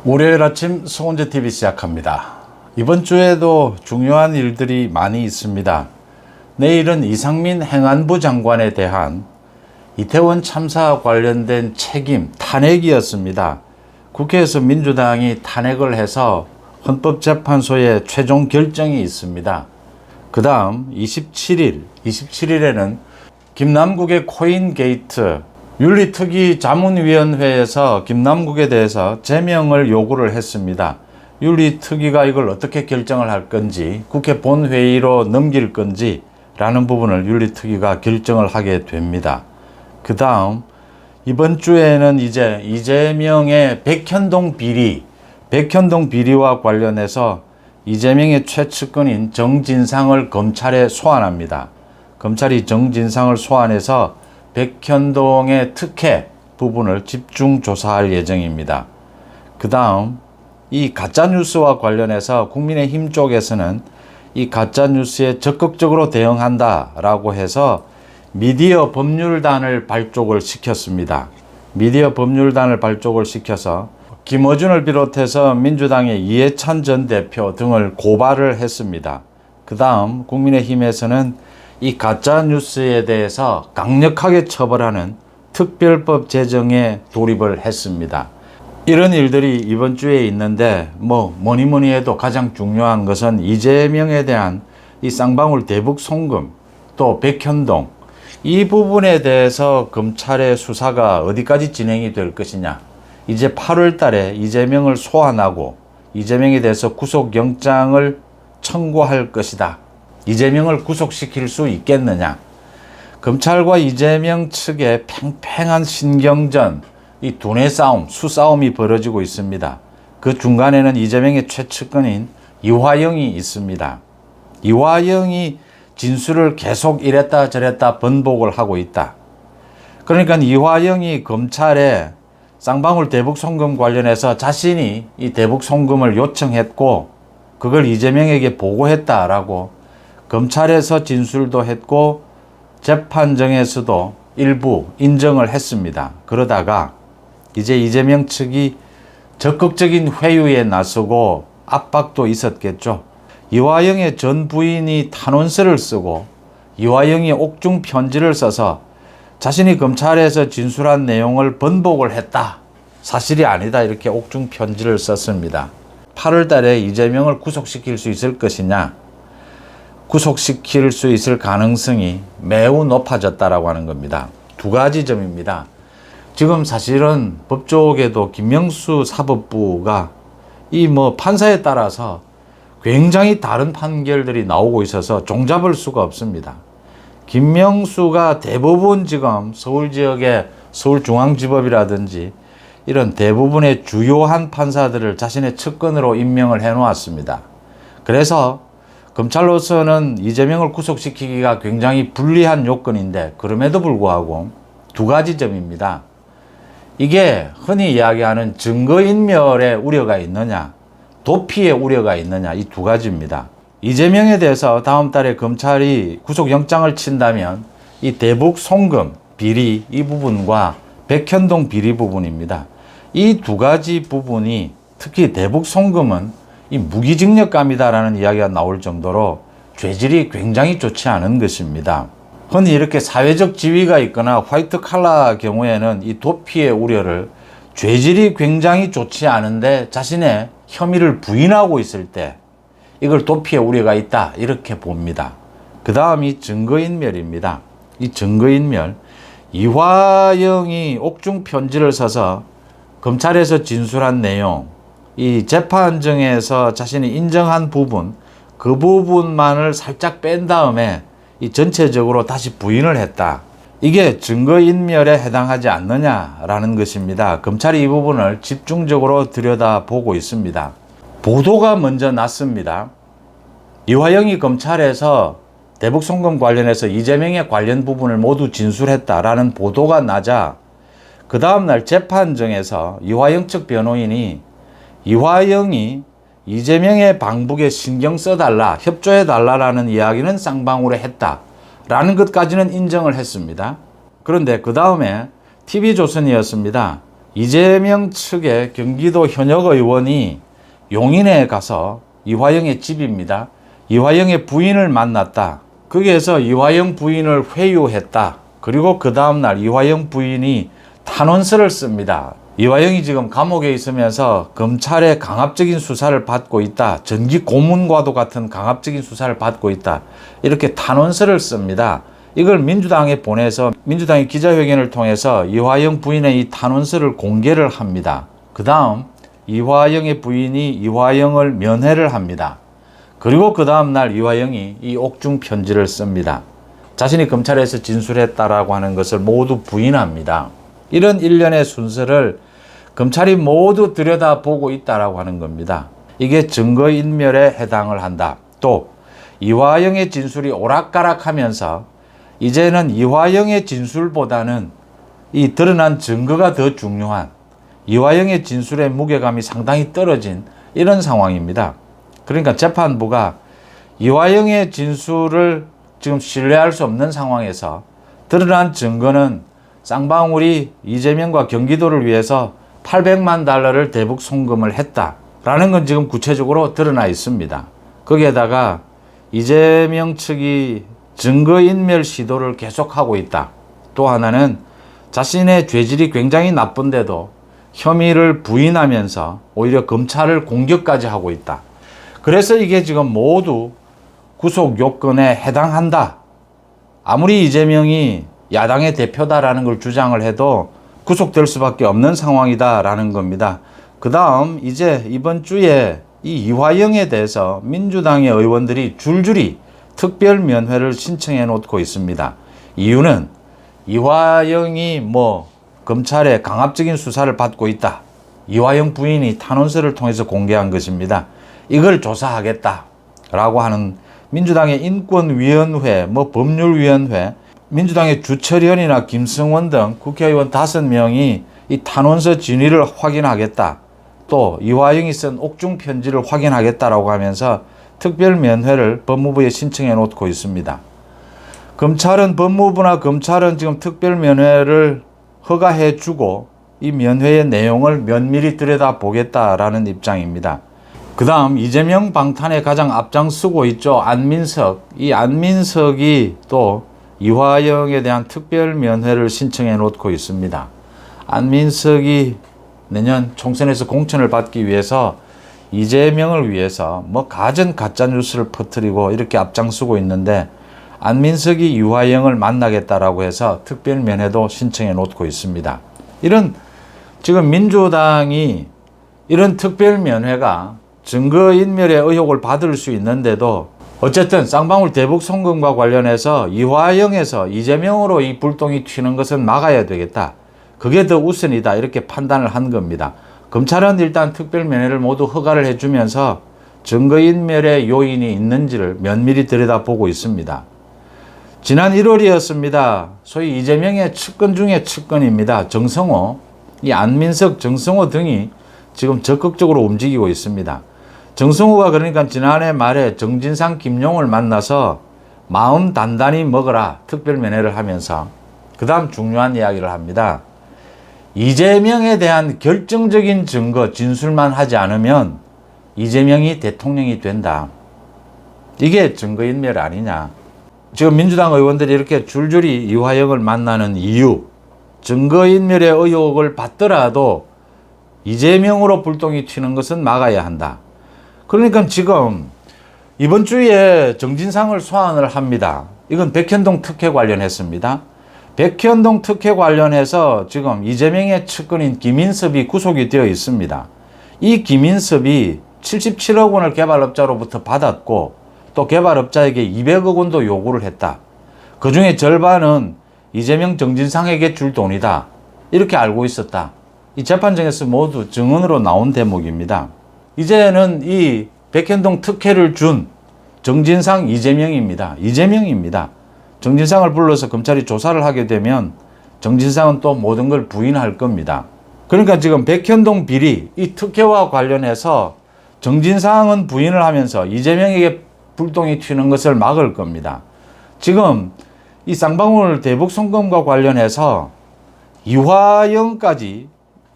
월요일 아침 송은재TV 시작합니다. 이번 주에도 중요한 일들이 많이 있습니다. 내일은 이상민 행안부 장관에 대한 이태원 참사 관련된 책임 탄핵이었습니다. 국회에서 민주당이 탄핵을 해서 헌법재판소에 최종 결정이 있습니다. 그 다음 27일에는 김남국의 코인 게이트 윤리특위 자문위원회에서 김남국에 대해서 제명을 요구를 했습니다. 윤리특위가 이걸 어떻게 결정을 할 건지, 국회 본회의로 넘길 건지 라는 부분을 윤리특위가 결정을 하게 됩니다. 그 다음 이번 주에는 이제 이재명의 백현동 비리와 관련해서 이재명의 최측근인 정진상을 검찰에 소환합니다. 검찰이 정진상을 소환해서 백현동의 특혜 부분을 집중 조사할 예정입니다. 그 다음 이 가짜뉴스와 관련해서 국민의힘 쪽에서는 이 가짜뉴스에 적극적으로 대응한다라고 해서 미디어 법률단을 발족을 시켰습니다. 미디어 법률단을 발족을 시켜서 김어준을 비롯해서 민주당의 이해찬 전 대표 등을 고발을 했습니다. 그 다음 국민의힘에서는 이 가짜뉴스에 대해서 강력하게 처벌하는 특별법 제정에 돌입을 했습니다. 이런 일들이 이번 주에 있는데 뭐니 해도 가장 중요한 것은 이재명에 대한 이 쌍방울 대북 송금 또 백현동 이 부분에 대해서 검찰의 수사가 어디까지 진행이 될 것이냐. 이제 8월 달에 이재명을 소환하고 이재명에 대해서 구속영장을 청구할 것이다. 이재명을 구속시킬 수 있겠느냐. 검찰과 이재명 측의 팽팽한 신경전, 이 두뇌 싸움, 수싸움이 벌어지고 있습니다. 그 중간에는 이재명의 최측근인 이화영이 있습니다. 이화영이 진술을 계속 이랬다 저랬다 번복을 하고 있다. 그러니까 이화영이 검찰에 쌍방울 대북 송금 관련해서 자신이 이 대북 송금을 요청했고 그걸 이재명에게 보고했다라고 검찰에서 진술도 했고 재판정에서도 일부 인정을 했습니다. 그러다가 이제 이재명 측이 적극적인 회유에 나서고 압박도 있었겠죠. 이화영의 전 부인이 탄원서를 쓰고 이화영이 옥중 편지를 써서 자신이 검찰에서 진술한 내용을 번복을 했다. 사실이 아니다. 이렇게 옥중 편지를 썼습니다. 8월 달에 이재명을 구속시킬 수 있을 것이냐. 구속시킬 수 있을 가능성이 매우 높아졌다라고 하는 겁니다. 두 가지 점입니다. 지금 사실은 법조계도 김명수 사법부가 이 판사에 따라서 굉장히 다른 판결들이 나오고 있어서 종잡을 수가 없습니다. 김명수가 대부분 지금 서울 지역의 서울중앙지법이라든지 이런 대부분의 주요한 판사들을 자신의 측근으로 임명을 해 놓았습니다. 그래서 검찰로서는 이재명을 구속시키기가 굉장히 불리한 요건인데 그럼에도 불구하고 두 가지 점입니다. 이게 흔히 이야기하는 증거인멸의 우려가 있느냐, 도피의 우려가 있느냐 이 두 가지입니다. 이재명에 대해서 다음 달에 검찰이 구속영장을 친다면 이 대북 송금 비리 이 부분과 백현동 비리 부분입니다. 이 두 가지 부분이 특히 대북 송금은 이 무기징역감이다라는 이야기가 나올 정도로 죄질이 굉장히 좋지 않은 것입니다. 흔히 이렇게 사회적 지위가 있거나 화이트 칼라 경우에는 이 도피의 우려를 죄질이 굉장히 좋지 않은데 자신의 혐의를 부인하고 있을 때 이걸 도피의 우려가 있다 이렇게 봅니다. 그 다음이 증거인멸입니다. 이 증거인멸 이화영이 옥중 편지를 써서 검찰에서 진술한 내용 이 재판정에서 자신이 인정한 부분 그 부분만을 살짝 뺀 다음에 이 전체적으로 다시 부인을 했다. 이게 증거인멸에 해당하지 않느냐라는 것입니다. 검찰이 이 부분을 집중적으로 들여다보고 있습니다. 보도가 먼저 났습니다. 이화영이 검찰에서 대북 송금 관련해서 이재명의 관련 부분을 모두 진술했다라는 보도가 나자 그 다음날 재판정에서 이화영 측 변호인이 이화영이 이재명의 방북에 신경 써달라, 협조해달라라는 이야기는 쌍방울에 했다라는 것까지는 인정을 했습니다. 그런데 그 다음에 TV조선이었습니다. 이재명 측의 경기도 현역 의원이 용인에 가서 이화영의 집입니다. 이화영의 부인을 만났다. 거기에서 이화영 부인을 회유했다. 그리고 그 다음날 이화영 부인이 탄원서를 씁니다. 이화영이 지금 감옥에 있으면서 검찰의 강압적인 수사를 받고 있다. 전기 고문과도 같은 강압적인 수사를 받고 있다. 이렇게 탄원서를 씁니다. 이걸 민주당에 보내서 민주당이 기자회견을 통해서 이화영 부인의 이 탄원서를 공개를 합니다. 그 다음 이화영의 부인이 이화영을 면회를 합니다. 그리고 그 다음날 이화영이 이 옥중 편지를 씁니다. 자신이 검찰에서 진술했다라고 하는 것을 모두 부인합니다. 이런 일련의 순서를 검찰이 모두 들여다보고 있다라고 하는 겁니다. 이게 증거인멸에 해당을 한다. 또 이화영의 진술이 오락가락하면서 이제는 이화영의 진술보다는 이 드러난 증거가 더 중요한 이화영의 진술의 무게감이 상당히 떨어진 이런 상황입니다. 그러니까 재판부가 이화영의 진술을 지금 신뢰할 수 없는 상황에서 드러난 증거는 쌍방울이 이재명과 경기도를 위해서 800만 달러를 대북 송금을 했다라는 건 지금 구체적으로 드러나 있습니다. 거기에다가 이재명 측이 증거인멸 시도를 계속하고 있다. 또 하나는 자신의 죄질이 굉장히 나쁜데도 혐의를 부인하면서 오히려 검찰을 공격까지 하고 있다. 그래서 이게 지금 모두 구속 요건에 해당한다. 아무리 이재명이 야당의 대표다라는 걸 주장을 해도 구속될 수밖에 없는 상황이다라는 겁니다. 그 다음 이제 이번 주에 이 이화영에 대해서 민주당의 의원들이 줄줄이 특별 면회를 신청해 놓고 있습니다. 이유는 이화영이 검찰의 강압적인 수사를 받고 있다. 이화영 부인이 탄원서를 통해서 공개한 것입니다. 이걸 조사하겠다라고 하는 민주당의 인권위원회, 법률위원회, 민주당의 주철현이나 김승원 등 국회의원 5명이 이 탄원서 진위를 확인하겠다. 또 이화영이 쓴 옥중 편지를 확인하겠다라고 하면서 특별 면회를 법무부에 신청해 놓고 있습니다. 법무부나 검찰은 지금 특별 면회를 허가해 주고 이 면회의 내용을 면밀히 들여다보겠다라는 입장입니다. 그 다음 이재명 방탄에 가장 앞장서고 있죠. 안민석. 이 안민석이 또 이화영에 대한 특별 면회를 신청해 놓고 있습니다. 안민석이 내년 총선에서 공천을 받기 위해서 이재명을 위해서 가전 가짜뉴스를 퍼뜨리고 이렇게 앞장서고 있는데 안민석이 이화영을 만나겠다라고 해서 특별 면회도 신청해 놓고 있습니다. 이런 지금 민주당이 이런 특별 면회가 증거인멸의 의혹을 받을 수 있는데도 어쨌든 쌍방울 대북 송금과 관련해서 이화영에서 이재명으로 이 불똥이 튀는 것은 막아야 되겠다. 그게 더 우선이다. 이렇게 판단을 한 겁니다. 검찰은 일단 특별 면회를 모두 허가를 해주면서 증거인멸의 요인이 있는지를 면밀히 들여다보고 있습니다. 지난 1월이었습니다. 소위 이재명의 측근 중에 측근입니다. 정성호, 이 안민석, 정성호 등이 지금 적극적으로 움직이고 있습니다. 정성호가 그러니까 지난해 말에 정진상, 김용을 만나서 마음 단단히 먹어라 특별 면회를 하면서 그 다음 중요한 이야기를 합니다. 이재명에 대한 결정적인 증거, 진술만 하지 않으면 이재명이 대통령이 된다. 이게 증거인멸 아니냐. 지금 민주당 의원들이 이렇게 줄줄이 이화영을 만나는 이유, 증거인멸의 의혹을 받더라도 이재명으로 불똥이 튀는 것은 막아야 한다. 그러니까 지금 이번 주에 정진상을 소환을 합니다. 이건 백현동 특혜 관련했습니다. 백현동 특혜 관련해서 지금 이재명의 측근인 김인섭이 구속이 되어 있습니다. 이 김인섭이 77억 원을 개발업자로부터 받았고 또 개발업자에게 200억 원도 요구를 했다. 그 중에 절반은 이재명, 정진상에게 줄 돈이다. 이렇게 알고 있었다. 이 재판정에서 모두 증언으로 나온 대목입니다. 이제는 이 백현동 특혜를 준 정진상, 이재명입니다. 정진상을 불러서 검찰이 조사를 하게 되면 정진상은 또 모든 걸 부인할 겁니다. 그러니까 지금 백현동 비리, 이 특혜와 관련해서 정진상은 부인을 하면서 이재명에게 불똥이 튀는 것을 막을 겁니다. 지금 이 쌍방울 대북 송금과 관련해서 이화영까지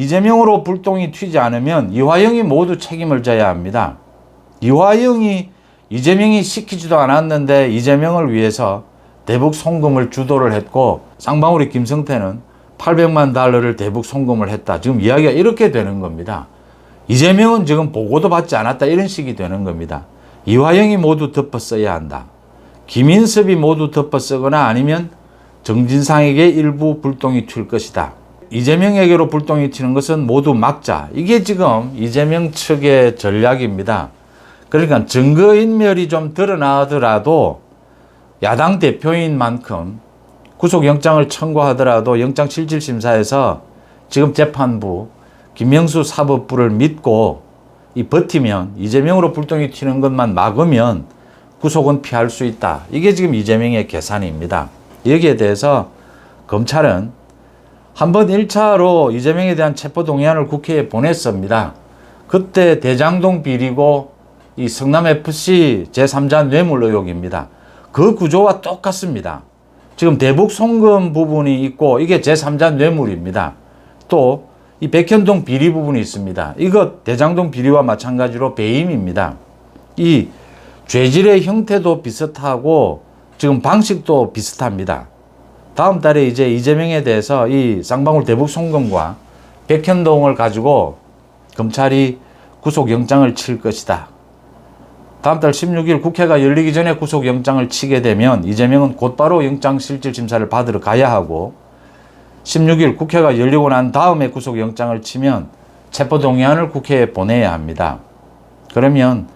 이재명으로 불똥이 튀지 않으면 이화영이 모두 책임을 져야 합니다. 이화영이 이재명이 시키지도 않았는데 이재명을 위해서 대북 송금을 주도를 했고 쌍방울이 김성태는 800만 달러를 대북 송금을 했다. 지금 이야기가 이렇게 되는 겁니다. 이재명은 지금 보고도 받지 않았다. 이런 식이 되는 겁니다. 이화영이 모두 덮어 써야 한다. 김인섭이 모두 덮어 쓰거나 아니면 정진상에게 일부 불똥이 튈 것이다. 이재명에게로 불똥이 튀는 것은 모두 막자. 이게 지금 이재명 측의 전략입니다. 그러니까 증거인멸이 좀 드러나더라도 야당 대표인 만큼 구속영장을 청구하더라도 영장실질심사에서 지금 재판부 김명수 사법부를 믿고 버티면 이재명으로 불똥이 튀는 것만 막으면 구속은 피할 수 있다. 이게 지금 이재명의 계산입니다. 여기에 대해서 검찰은 한번 1차로 이재명에 대한 체포동의안을 국회에 보냈습니다. 그때 대장동 비리고 이 성남FC 제3자 뇌물 의혹입니다. 그 구조와 똑같습니다. 지금 대북 송금 부분이 있고 이게 제3자 뇌물입니다. 또 이 백현동 비리 부분이 있습니다. 이거 대장동 비리와 마찬가지로 배임입니다. 이 죄질의 형태도 비슷하고 지금 방식도 비슷합니다. 다음 달에 이제 이재명에 대해서 이 쌍방울 대북 송금과 백현동을 가지고 검찰이 구속영장을 칠 것이다. 다음 달 16일 국회가 열리기 전에 구속영장을 치게 되면 이재명은 곧바로 영장실질심사를 받으러 가야 하고 16일 국회가 열리고 난 다음에 구속영장을 치면 체포동의안을 국회에 보내야 합니다. 그러면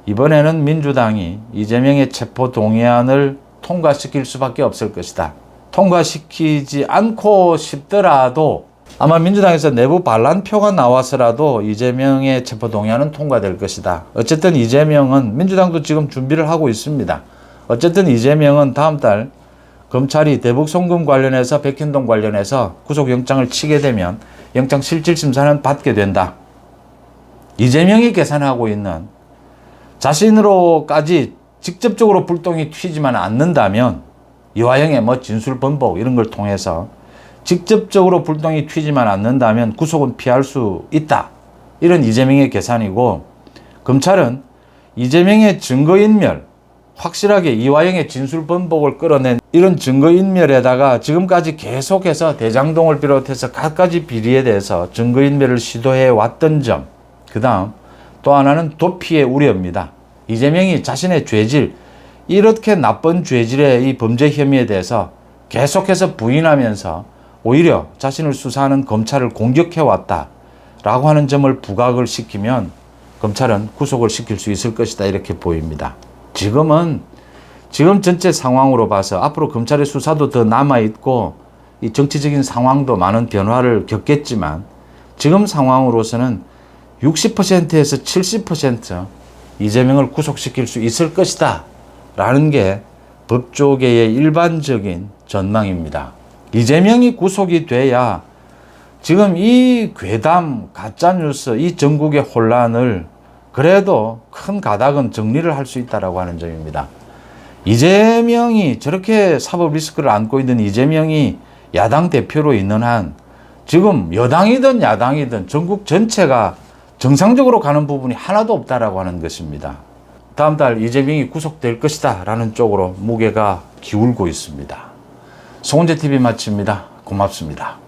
이번에는 민주당이 이재명의 체포동의안을 통과시킬 수밖에 없을 것이다. 통과시키지 않고 싶더라도 아마 민주당에서 내부 반란표가 나와서라도 이재명의 체포동의안은 통과될 것이다. 어쨌든 이재명은 민주당도 지금 준비를 하고 있습니다. 어쨌든 이재명은 다음 달 검찰이 대북 송금 관련해서 백현동 관련해서 구속영장을 치게 되면 영장실질심사는 받게 된다. 이재명이 계산하고 있는 자신으로까지 직접적으로 불똥이 튀지만 않는다면 이화영의 진술 번복 이런 걸 통해서 직접적으로 불똥이 튀지만 않는다면 구속은 피할 수 있다. 이런 이재명의 계산이고 검찰은 이재명의 증거인멸, 확실하게 이화영의 진술 번복을 끌어낸 이런 증거인멸에다가 지금까지 계속해서 대장동을 비롯해서 갖가지 비리에 대해서 증거인멸을 시도해 왔던 점, 그 다음 또 하나는 도피의 우려입니다. 이재명이 자신의 죄질, 이렇게 나쁜 죄질의 이 범죄 혐의에 대해서 계속해서 부인하면서 오히려 자신을 수사하는 검찰을 공격해왔다 라고 하는 점을 부각을 시키면 검찰은 구속을 시킬 수 있을 것이다 이렇게 보입니다. 지금 전체 상황으로 봐서 앞으로 검찰의 수사도 더 남아있고 이 정치적인 상황도 많은 변화를 겪겠지만 지금 상황으로서는 60%에서 70% 이재명을 구속시킬 수 있을 것이다 라는 게 법조계의 일반적인 전망입니다. 이재명이 구속이 돼야 지금 이 괴담, 가짜뉴스, 이 전국의 혼란을 그래도 큰 가닥은 정리를 할 수 있다고 하는 점입니다. 이재명이 저렇게 사법 리스크를 안고 있는 이재명이 야당 대표로 있는 한 지금 여당이든 야당이든 전국 전체가 정상적으로 가는 부분이 하나도 없다라고 하는 것입니다. 다음 달 이재명이 구속될 것이다 라는 쪽으로 무게가 기울고 있습니다. 송은재TV 마칩니다. 고맙습니다.